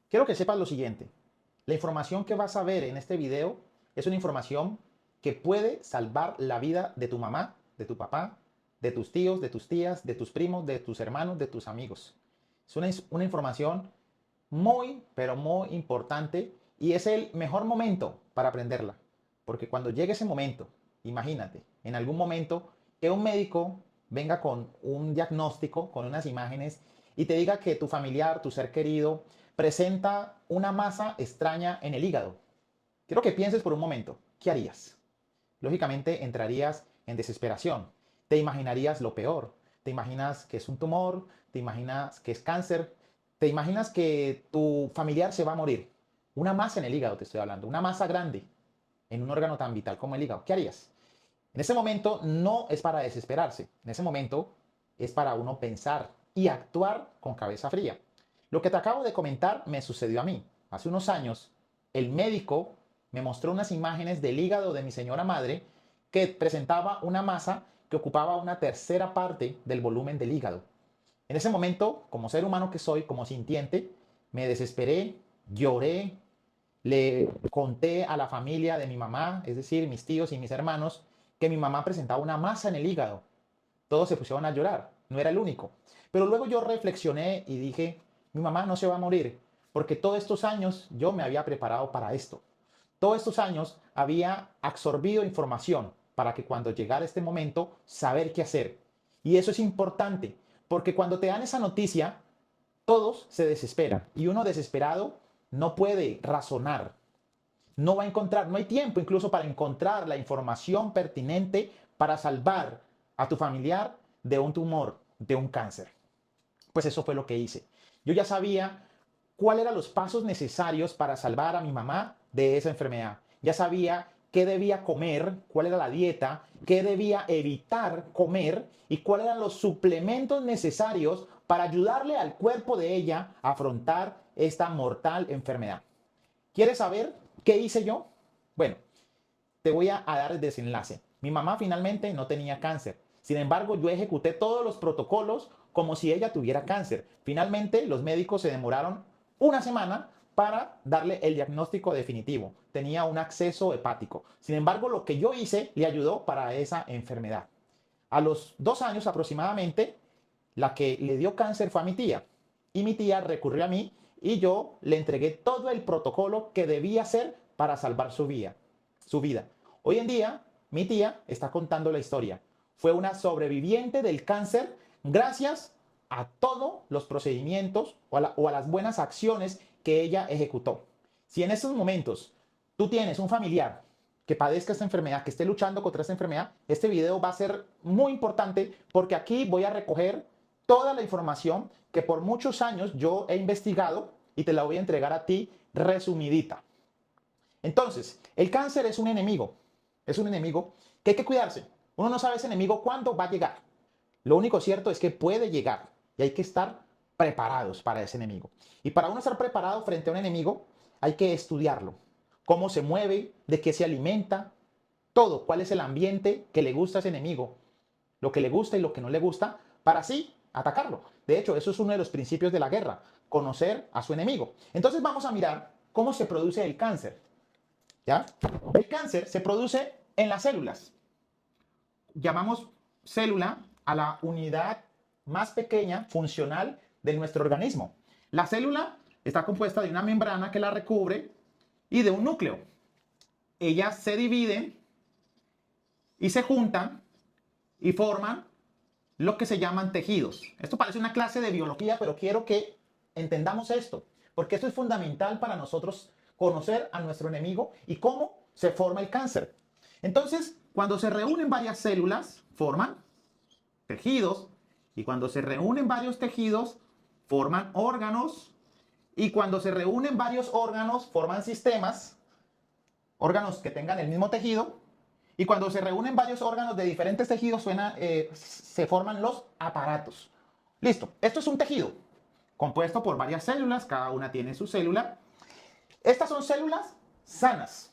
Quiero que sepas lo siguiente. La información que vas a ver en este video es una información que puede salvar la vida de tu mamá, de tu papá, de tus tíos, de tus tías, de tus primos, de tus hermanos, de tus amigos. Es una información muy, pero muy importante y es el mejor momento para aprenderla. Porque cuando llegue ese momento, imagínate, en algún momento que un médico venga con un diagnóstico, con unas imágenes y te diga que tu familiar, tu ser querido, presenta una masa extraña en el hígado. Quiero que pienses por un momento, ¿qué harías? Lógicamente entrarías en desesperación, te imaginarías lo peor, te imaginas que es un tumor, te imaginas que es cáncer, te imaginas que tu familiar se va a morir. Una masa en el hígado te estoy hablando, una masa grande en un órgano tan vital como el hígado. ¿Qué harías? En ese momento no es para desesperarse, en ese momento es para uno pensar y actuar con cabeza fría. Lo que te acabo de comentar me sucedió a mí. Hace unos años, el médico me mostró unas imágenes del hígado de mi señora madre que presentaba una masa que ocupaba una tercera parte del volumen del hígado. En ese momento, como ser humano que soy, como sintiente, me desesperé, lloré, le conté a la familia de mi mamá, es decir, mis tíos y mis hermanos, que mi mamá presentaba una masa en el hígado. Todos se pusieron a llorar, no era el único. Pero luego yo reflexioné y dije, mi mamá no se va a morir, porque todos estos años yo me había preparado para esto. Todos estos años había absorbido información para que cuando llegara este momento, saber qué hacer. Y eso es importante, porque cuando te dan esa noticia, todos se desesperan. Y uno desesperado no puede razonar, no va a encontrar, no hay tiempo incluso para encontrar la información pertinente para salvar a tu familiar de un tumor, de un cáncer. Pues eso fue lo que hice. Yo ya sabía cuáles eran los pasos necesarios para salvar a mi mamá de esa enfermedad. Ya sabía qué debía comer, cuál era la dieta, qué debía evitar comer y cuáles eran los suplementos necesarios para ayudarle al cuerpo de ella a afrontar esta mortal enfermedad. ¿Quieres saber qué hice yo? Bueno, te voy a dar el desenlace. Mi mamá finalmente no tenía cáncer. Sin embargo, yo ejecuté todos los protocolos como si ella tuviera cáncer. Finalmente, los médicos se demoraron una semana para darle el diagnóstico definitivo. Tenía un acceso hepático. Sin embargo, lo que yo hice le ayudó para esa enfermedad. A los 2 años aproximadamente, la que le dio cáncer fue a mi tía. Y mi tía recurrió a mí y yo le entregué todo el protocolo que debía hacer para salvar su vida. Su vida. Hoy en día, mi tía está contando la historia. Fue una sobreviviente del cáncer gracias a todos los procedimientos o a las buenas acciones que ella ejecutó. Si en estos momentos tú tienes un familiar que padezca esta enfermedad, que esté luchando contra esta enfermedad, este video va a ser muy importante porque aquí voy a recoger toda la información que por muchos años yo he investigado y te la voy a entregar a ti resumidita. Entonces, el cáncer es un enemigo que hay que cuidarse. Uno no sabe ese enemigo cuándo va a llegar. Lo único cierto es que puede llegar y hay que estar preparados para ese enemigo. Y para uno estar preparado frente a un enemigo, hay que estudiarlo. Cómo se mueve, de qué se alimenta, todo, cuál es el ambiente que le gusta a ese enemigo, lo que le gusta y lo que no le gusta, para así atacarlo. De hecho, eso es uno de los principios de la guerra, conocer a su enemigo. Entonces vamos a mirar cómo se produce el cáncer. ¿Ya? El cáncer se produce en las células. Llamamos célula a la unidad más pequeña funcional de nuestro organismo. La célula está compuesta de una membrana que la recubre y de un núcleo. Ellas se dividen y se juntan y forman lo que se llaman tejidos. Esto parece una clase de biología, pero quiero que entendamos esto, porque esto es fundamental para nosotros conocer a nuestro enemigo y cómo se forma el cáncer. Entonces, cuando se reúnen varias células, forman tejidos, y cuando se reúnen varios tejidos, forman órganos, y cuando se reúnen varios órganos, forman sistemas, órganos que tengan el mismo tejido, y cuando se reúnen varios órganos de diferentes tejidos, se forman los aparatos. Listo, esto es un tejido compuesto por varias células, cada una tiene su célula. Estas son células sanas.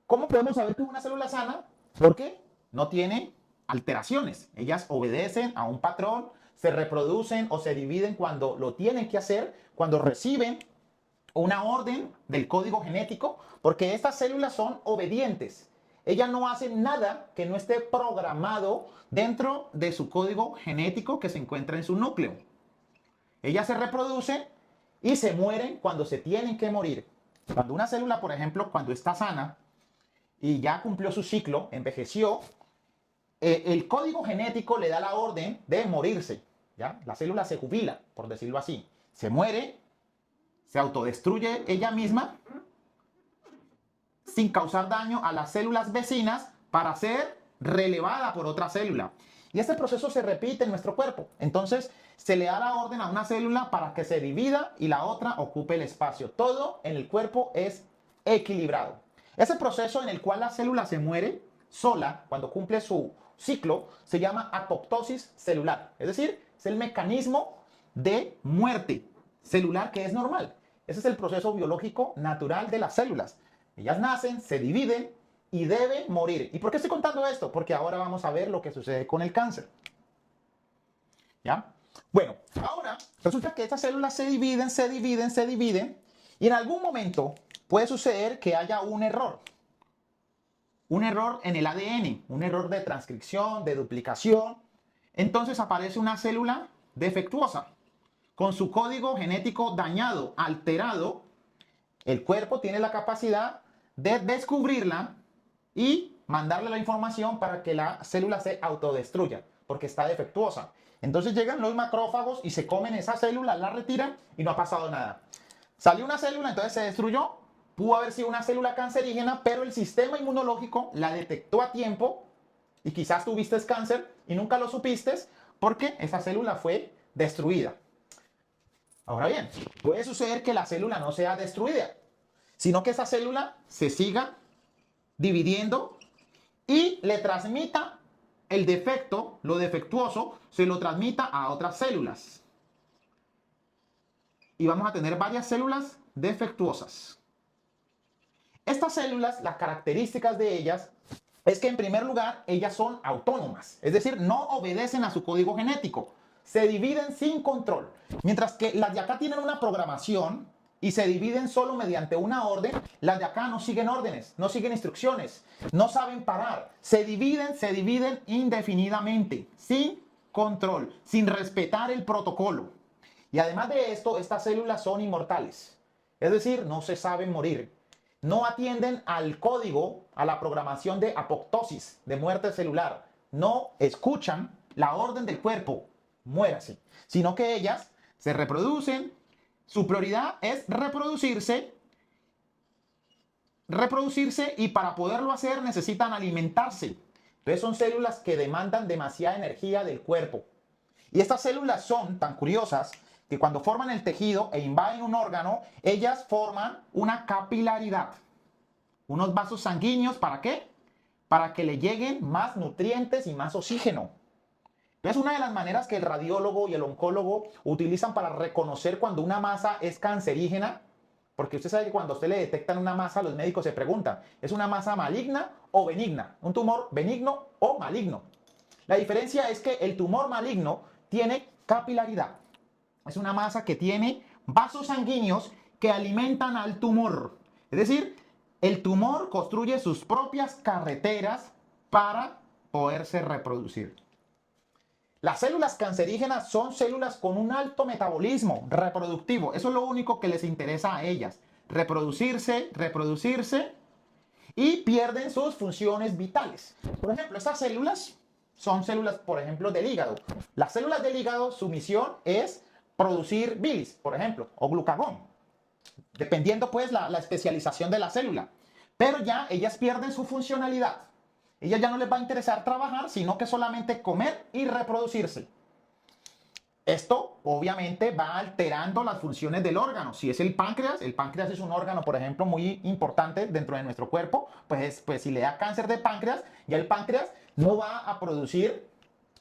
¿Cómo podemos saber que es una célula sana? Porque no tiene alteraciones. Ellas obedecen a un patrón, se reproducen o se dividen cuando lo tienen que hacer, cuando reciben una orden del código genético, porque estas células son obedientes. Ellas no hacen nada que no esté programado dentro de su código genético que se encuentra en su núcleo. Ellas se reproducen y se mueren cuando se tienen que morir. Cuando una célula, por ejemplo, cuando está sana y ya cumplió su ciclo, envejeció, el código genético le da la orden de morirse, ¿ya? La célula se jubila, por decirlo así. Se muere, se autodestruye ella misma sin causar daño a las células vecinas para ser relevada por otra célula. Y este proceso se repite en nuestro cuerpo. Entonces, se le da la orden a una célula para que se divida y la otra ocupe el espacio. Todo en el cuerpo es equilibrado. Ese proceso en el cual la célula se muere sola cuando cumple su ciclo se llama apoptosis celular. Es decir, es el mecanismo de muerte celular que es normal. Ese es el proceso biológico natural de las células. Ellas nacen, se dividen y deben morir. ¿Y por qué estoy contando esto? Porque ahora vamos a ver lo que sucede con el cáncer. ¿Ya? Bueno, ahora resulta que estas células se dividen y en algún momento puede suceder que haya un error. Un error en el ADN, un error de transcripción, de duplicación. Entonces aparece una célula defectuosa con su código genético dañado, alterado. El cuerpo tiene la capacidad de descubrirla y mandarle la información para que la célula se autodestruya, porque está defectuosa. Entonces llegan los macrófagos y se comen esa célula, la retiran y no ha pasado nada. Salió una célula, entonces se destruyó. Pudo haber sido una célula cancerígena, pero el sistema inmunológico la detectó a tiempo y quizás tuviste cáncer y nunca lo supiste porque esa célula fue destruida. Ahora bien, puede suceder que la célula no sea destruida, sino que esa célula se siga dividiendo y le transmita el defecto, lo defectuoso, se lo transmita a otras células. Y vamos a tener varias células defectuosas. Estas células, las características de ellas es que en primer lugar ellas son autónomas, es decir, no obedecen a su código genético, se dividen sin control, mientras que las de acá tienen una programación y se dividen solo mediante una orden. Las de acá no siguen órdenes, no siguen instrucciones, no saben parar, se dividen indefinidamente, sin control, sin respetar el protocolo. Y además de esto, estas células son inmortales, es decir, no se saben morir. No atienden al código, a la programación de apoptosis, de muerte celular. No escuchan la orden del cuerpo, muérase, sino que ellas se reproducen. Su prioridad es reproducirse y para poderlo hacer necesitan alimentarse. Entonces son células que demandan demasiada energía del cuerpo. Y estas células son tan curiosas que cuando forman el tejido e invaden un órgano, ellas forman una capilaridad, unos vasos sanguíneos. ¿Para qué? Para que le lleguen más nutrientes y más oxígeno. Entonces, una de las maneras que el radiólogo y el oncólogo utilizan para reconocer cuando una masa es cancerígena, porque usted sabe que cuando a usted le detectan una masa, los médicos se preguntan, ¿es una masa maligna o benigna? ¿Un tumor benigno o maligno? La diferencia es que el tumor maligno tiene capilaridad. Es una masa que tiene vasos sanguíneos que alimentan al tumor. Es decir, el tumor construye sus propias carreteras para poderse reproducir. Las células cancerígenas son células con un alto metabolismo reproductivo. Eso es lo único que les interesa a ellas. Reproducirse y pierden sus funciones vitales. Por ejemplo, estas células son células, por ejemplo, del hígado. Las células del hígado, su misión es producir bilis, por ejemplo, o glucagón, dependiendo pues la especialización de la célula. Pero ya ellas pierden su funcionalidad. Ellas ya no les va a interesar trabajar, sino que solamente comer y reproducirse. Esto obviamente va alterando las funciones del órgano. Si es el páncreas es un órgano, por ejemplo, muy importante dentro de nuestro cuerpo, pues si le da cáncer de páncreas, ya el páncreas no va a producir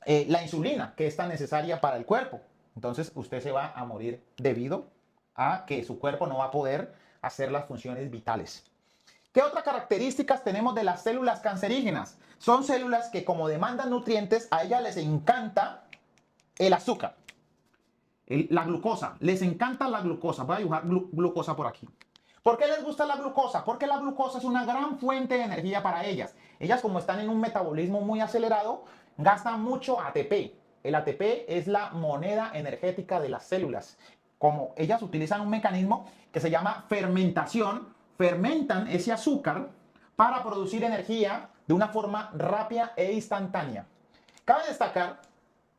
la insulina que es tan necesaria para el cuerpo. Entonces usted se va a morir debido a que su cuerpo no va a poder hacer las funciones vitales. ¿Qué otras características tenemos de las células cancerígenas? Son células que como demandan nutrientes, a ellas les encanta el azúcar. La glucosa, les encanta la glucosa. Voy a dibujar glucosa por aquí. ¿Por qué les gusta la glucosa? Porque la glucosa es una gran fuente de energía para ellas. Ellas, como están en un metabolismo muy acelerado, gastan mucho ATP. El ATP es la moneda energética de las células. Como ellas utilizan un mecanismo que se llama fermentación, fermentan ese azúcar para producir energía de una forma rápida e instantánea. Cabe destacar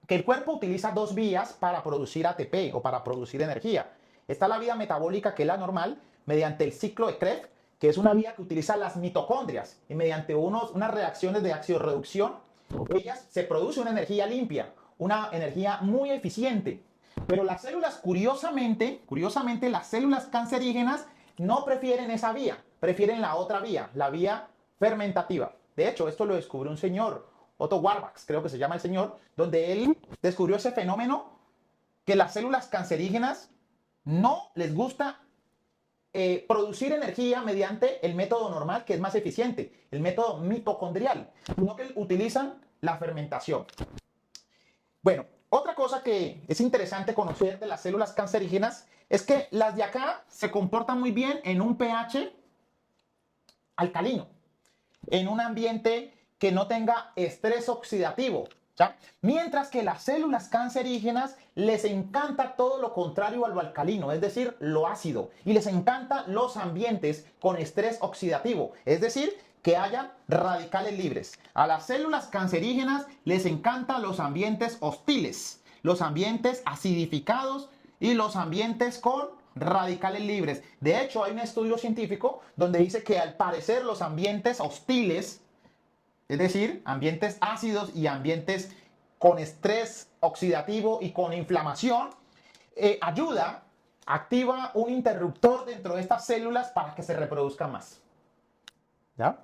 que el cuerpo utiliza dos vías para producir ATP o para producir energía. Está la vía metabólica, que es la normal, mediante el ciclo de Krebs, que es una vía que utiliza las mitocondrias, y mediante unas reacciones de oxidorreducción, ellas se produce una energía limpia, una energía muy eficiente. Pero las células, curiosamente, las células cancerígenas no prefieren esa vía, prefieren la otra vía, la vía fermentativa. De hecho, esto lo descubrió un señor, Otto Warburg, creo que se llama el señor, donde él descubrió ese fenómeno que las células cancerígenas no les gusta producir energía mediante el método normal, que es más eficiente, el método mitocondrial, sino que utilizan la fermentación. Bueno, otra cosa que es interesante conocer de las células cancerígenas es que las de acá se comportan muy bien en un pH alcalino, en un ambiente que no tenga estrés oxidativo, ¿ya? Mientras que las células cancerígenas les encanta todo lo contrario a lo alcalino, es decir, lo ácido, y les encantan los ambientes con estrés oxidativo, es decir, que haya radicales libres. A las células cancerígenas les encantan los ambientes hostiles, los ambientes acidificados y los ambientes con radicales libres. De hecho, hay un estudio científico donde dice que al parecer los ambientes hostiles, es decir, ambientes ácidos y ambientes con estrés oxidativo y con inflamación, activa un interruptor dentro de estas células para que se reproduzcan más. ¿Ya?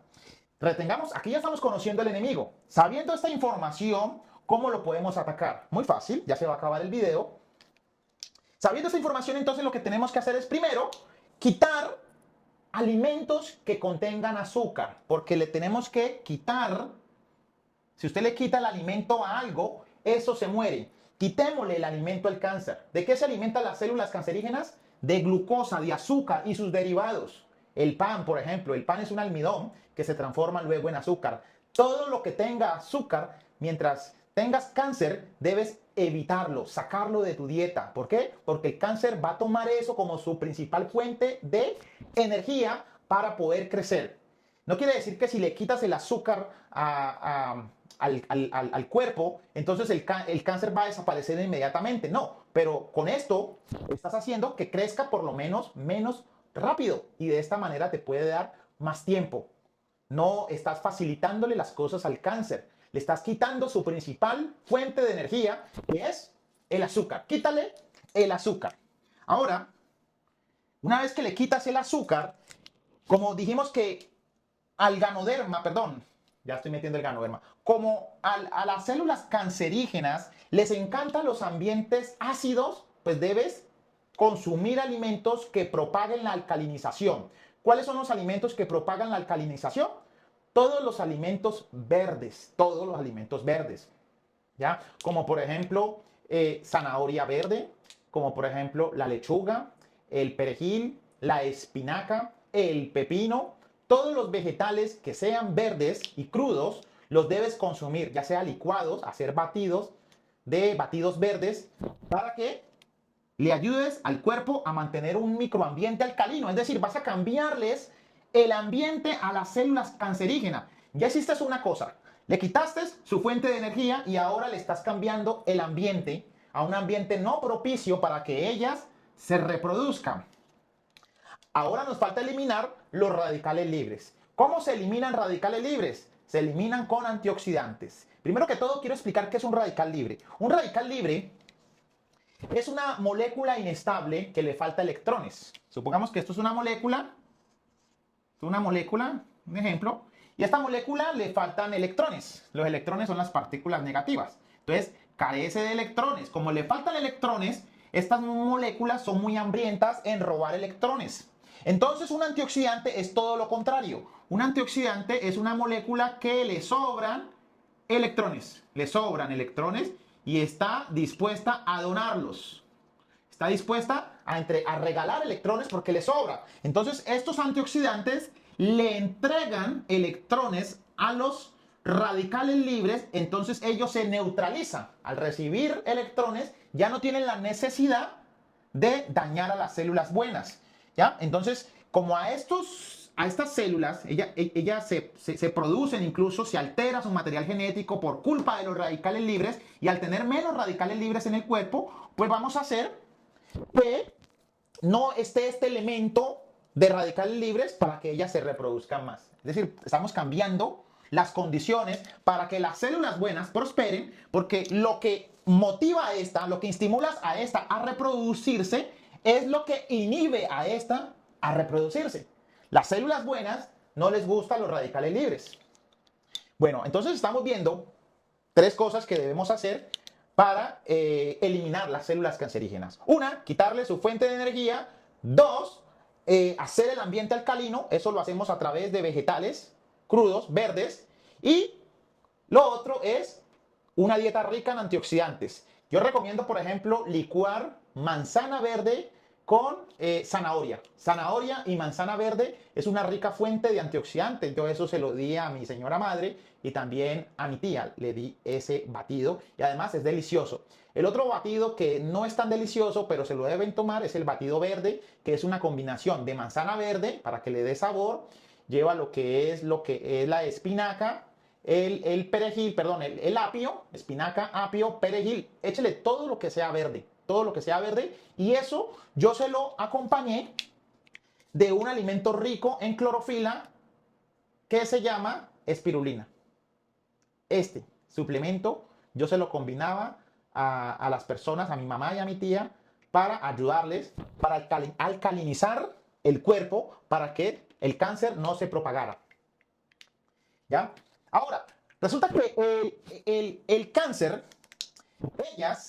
Retengamos, aquí ya estamos conociendo el enemigo. Sabiendo esta información, ¿cómo lo podemos atacar? Muy fácil, ya se va a acabar el video. Sabiendo esta información, entonces lo que tenemos que hacer es primero quitar alimentos que contengan azúcar, porque le tenemos que quitar, si usted le quita el alimento a algo, eso se muere. Quitémosle el alimento al cáncer. ¿De qué se alimentan las células cancerígenas? De glucosa, de azúcar y sus derivados. El pan, por ejemplo, el pan es un almidón que se transforma luego en azúcar. Todo lo que tenga azúcar, mientras tengas cáncer, debes evitarlo, sacarlo de tu dieta. ¿Por qué? Porque el cáncer va a tomar eso como su principal fuente de energía para poder crecer. No quiere decir que si le quitas el azúcar al cuerpo, entonces el cáncer va a desaparecer inmediatamente. No, pero con esto estás haciendo que crezca por lo menos rápido, y de esta manera te puede dar más tiempo. No estás facilitándole las cosas al cáncer. Le estás quitando su principal fuente de energía, que es el azúcar. Quítale el azúcar. Ahora, una vez que le quitas el azúcar, como dijimos que al ganoderma, perdón, ya estoy metiendo el ganoderma, como a las células cancerígenas les encantan los ambientes ácidos, pues debes consumir alimentos que propaguen la alcalinización. ¿Cuáles son los alimentos que propagan la alcalinización? Todos los alimentos verdes, ¿ya? Como por ejemplo zanahoria verde, como por ejemplo la lechuga, el perejil, la espinaca, el pepino. Todos los vegetales que sean verdes y crudos los debes consumir, ya sea licuados, hacer batidos verdes, para que le ayudes al cuerpo a mantener un microambiente alcalino. Es decir, vas a cambiarles el ambiente a las células cancerígenas. Ya hiciste una cosa, le quitaste su fuente de energía y ahora le estás cambiando el ambiente a un ambiente no propicio para que ellas se reproduzcan. Ahora nos falta eliminar los radicales libres. ¿Cómo se eliminan radicales libres? Se eliminan con antioxidantes. Primero que todo, quiero explicar qué es un radical libre. Un radical libre es una molécula inestable que le falta electrones. Supongamos que esto es una molécula, un ejemplo, y a esta molécula le faltan electrones. Los electrones son las partículas negativas. Entonces, carece de electrones. Como le faltan electrones, estas moléculas son muy hambrientas en robar electrones. Entonces, un antioxidante es todo lo contrario. Un antioxidante es una molécula que le sobran electrones. Le sobran electrones y está dispuesta a donarlos. está dispuesta a regalar electrones porque le sobra. Entonces, estos antioxidantes le entregan electrones a los radicales libres, entonces ellos se neutralizan. Al recibir electrones, ya no tienen la necesidad de dañar a las células buenas, ¿ya? Entonces, como a estas células, ellas se producen, incluso se altera su material genético por culpa de los radicales libres, y al tener menos radicales libres en el cuerpo, pues vamos a hacer que no esté este elemento de radicales libres para que ellas se reproduzcan más. Es decir, estamos cambiando las condiciones para que las células buenas prosperen, porque lo que motiva a esta, lo que estimula a esta a reproducirse, es lo que inhibe a esta a reproducirse. Las células buenas no les gustan los radicales libres. Bueno, entonces estamos viendo 3 cosas que debemos hacer para eliminar las células cancerígenas. 1, quitarle su fuente de energía. 2, hacer el ambiente alcalino. Eso lo hacemos a través de vegetales crudos, verdes. Y lo otro es una dieta rica en antioxidantes. Yo recomiendo, por ejemplo, licuar manzana verde con zanahoria. Zanahoria y manzana verde es una rica fuente de antioxidantes. Yo eso se lo di a mi señora madre y también a mi tía. Le di ese batido y además es delicioso. El otro batido que no es tan delicioso, pero se lo deben tomar, es el batido verde, que es una combinación de manzana verde para que le dé sabor. Lleva lo que es la espinaca, el perejil, perdón, el apio, espinaca, apio, perejil. Échele todo lo que sea verde. Todo lo que sea verde, y eso yo se lo acompañé de un alimento rico en clorofila que se llama espirulina. Este suplemento yo se lo combinaba a las personas, a mi mamá y a mi tía, para ayudarles, para alcalinizar el cuerpo, para que el cáncer no se propagara. ¿Ya? Ahora, resulta que el cáncer,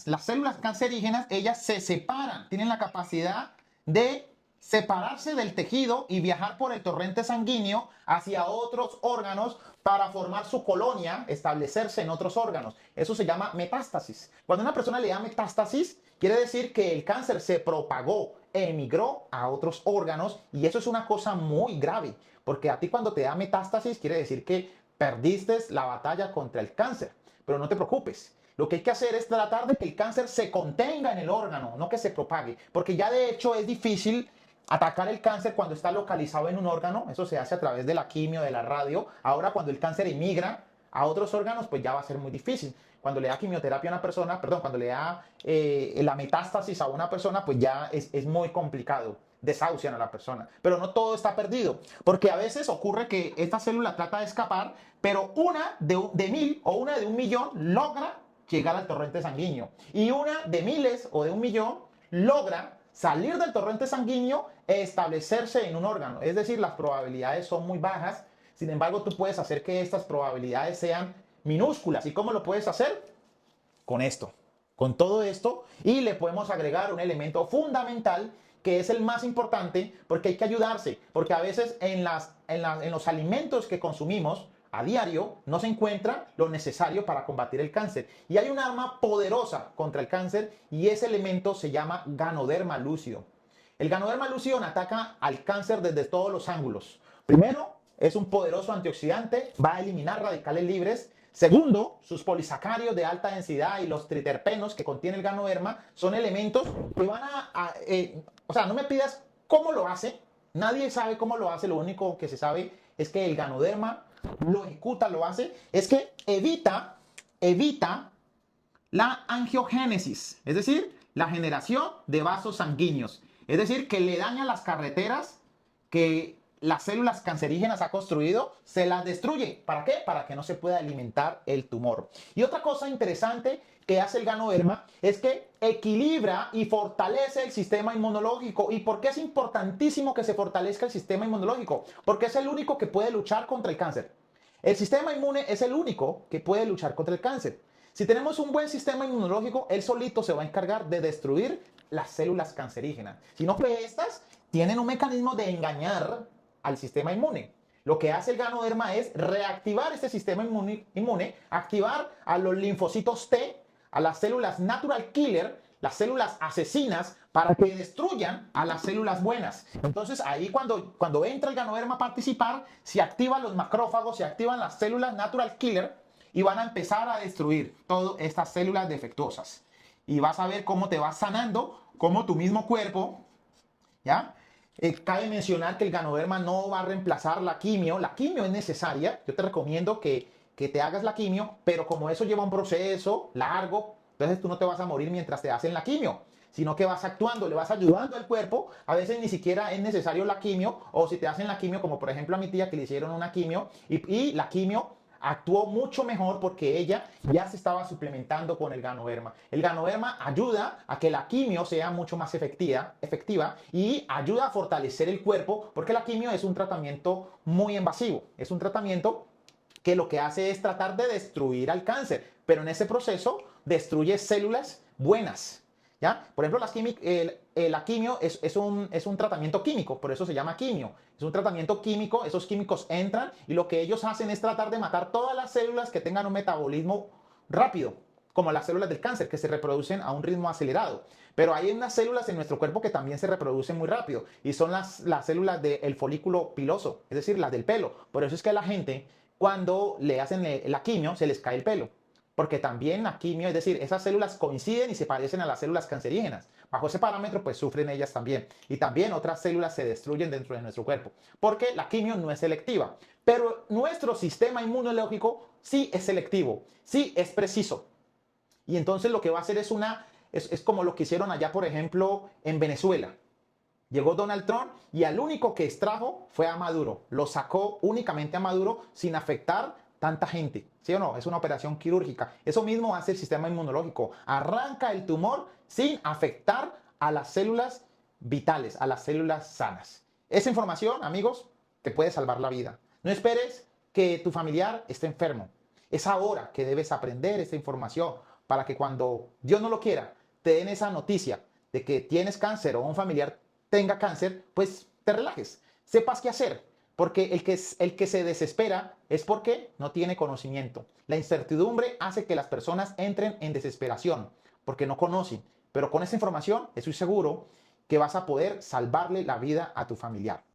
las células cancerígenas, ellas se separan, tienen la capacidad de separarse del tejido y viajar por el torrente sanguíneo hacia otros órganos para formar su colonia, establecerse en otros órganos. Eso se llama metástasis. Cuando una persona le da metástasis, quiere decir que el cáncer se propagó, emigró a otros órganos, y eso es una cosa muy grave, porque a ti cuando te da metástasis quiere decir que perdiste la batalla contra el cáncer. Pero no te preocupes. Lo que hay que hacer es tratar de que el cáncer se contenga en el órgano, no que se propague, porque ya de hecho es difícil atacar el cáncer cuando está localizado en un órgano. Eso se hace a través de la quimio, de la radio. Ahora, cuando el cáncer emigra a otros órganos, pues ya va a ser muy difícil. Cuando le da quimioterapia a una persona, perdón, cuando le da la metástasis a una persona, pues ya es muy complicado. Desahucian a la persona. Pero no todo está perdido, porque a veces ocurre que esta célula trata de escapar, pero una de 1000 o una de 1.000.000 logra llegar al torrente sanguíneo, y una de miles o de 1.000.000 logra salir del torrente sanguíneo e establecerse en un órgano. Es decir, las probabilidades son muy bajas. Sin embargo, tú puedes hacer que estas probabilidades sean minúsculas. ¿Y cómo lo puedes hacer? Con esto, con todo esto, y le podemos agregar un elemento fundamental que es el más importante, porque hay que ayudarse, porque a veces en los alimentos que consumimos a diario no se encuentra lo necesario para combatir el cáncer. Y hay un arma poderosa contra el cáncer, y ese elemento se llama Ganoderma lúcido. El Ganoderma lúcido ataca al cáncer desde todos los ángulos. Primero, es un poderoso antioxidante, va a eliminar radicales libres. Segundo, sus polisacáridos de alta densidad y los triterpenos que contiene el Ganoderma son elementos que van o sea, no me pidas cómo lo hace. Nadie sabe cómo lo hace. Lo único que se sabe es que el Ganoderma lo ejecuta, lo hace. Es que evita la angiogénesis, es decir, la generación de vasos sanguíneos. Es decir, que le daña las carreteras que las células cancerígenas ha construido, se las destruye. ¿Para qué? Para que no se pueda alimentar el tumor. Y otra cosa interesante que hace el Ganoderma es que equilibra y fortalece el sistema inmunológico. ¿Y por qué es importantísimo que se fortalezca el sistema inmunológico? Porque es el único que puede luchar contra el cáncer. El sistema inmune es el único que puede luchar contra el cáncer. Si tenemos un buen sistema inmunológico, él solito se va a encargar de destruir las células cancerígenas. Sino que estas tienen un mecanismo de engañar al sistema inmune. Lo que hace el Ganoderma es reactivar este sistema inmune, activar a los linfocitos T, a las células natural killer, las células asesinas para que destruyan a las células buenas. Entonces ahí cuando entra el ganoderma a participar, se activan los macrófagos, se activan las células natural killer y van a empezar a destruir todas estas células defectuosas. Y vas a ver cómo te vas sanando, cómo tu mismo cuerpo, ¿ya? Cabe mencionar que el ganoderma no va a reemplazar la quimio. La quimio es necesaria. Yo te recomiendo que te hagas la quimio, pero como eso lleva un proceso largo, entonces tú no te vas a morir mientras te hacen la quimio, sino que vas actuando, le vas ayudando al cuerpo. A veces ni siquiera es necesario la quimio, o si te hacen la quimio, como por ejemplo a mi tía que le hicieron una quimio, y la quimio actuó mucho mejor porque ella ya se estaba suplementando con el ganoderma. El ganoderma ayuda a que la quimio sea mucho más efectiva y ayuda a fortalecer el cuerpo, porque la quimio es un tratamiento muy invasivo, es un tratamiento que lo que hace es tratar de destruir al cáncer, pero en ese proceso destruye células buenas. ¿Ya? Por ejemplo, la quimio es un tratamiento químico, por eso se llama quimio. Es un tratamiento químico, esos químicos entran y lo que ellos hacen es tratar de matar todas las células que tengan un metabolismo rápido, como las células del cáncer, que se reproducen a un ritmo acelerado. Pero hay unas células en nuestro cuerpo que también se reproducen muy rápido y son las células del folículo piloso, es decir, las del pelo. Por eso es que a la gente, cuando le hacen la quimio, se les cae el pelo. Porque también la quimio, es decir, esas células coinciden y se parecen a las células cancerígenas. Bajo ese parámetro, pues sufren ellas también. Y también otras células se destruyen dentro de nuestro cuerpo. Porque la quimio no es selectiva. Pero nuestro sistema inmunológico sí es selectivo, sí es preciso. Y entonces lo que va a hacer es como lo que hicieron allá, por ejemplo, en Venezuela. Llegó Donald Trump y al único que extrajo fue a Maduro. Lo sacó únicamente a Maduro sin afectar tanta gente. ¿Sí o no? Es una operación quirúrgica. Eso mismo hace el sistema inmunológico. Arranca el tumor sin afectar a las células vitales, a las células sanas. Esa información, amigos, te puede salvar la vida. No esperes que tu familiar esté enfermo. Es ahora que debes aprender esta información para que cuando Dios no lo quiera, te den esa noticia de que tienes cáncer o un familiar tenga cáncer, pues te relajes, sepas qué hacer, porque el que se desespera es porque no tiene conocimiento. La incertidumbre hace que las personas entren en desesperación porque no conocen, pero con esa información estoy seguro que vas a poder salvarle la vida a tu familiar.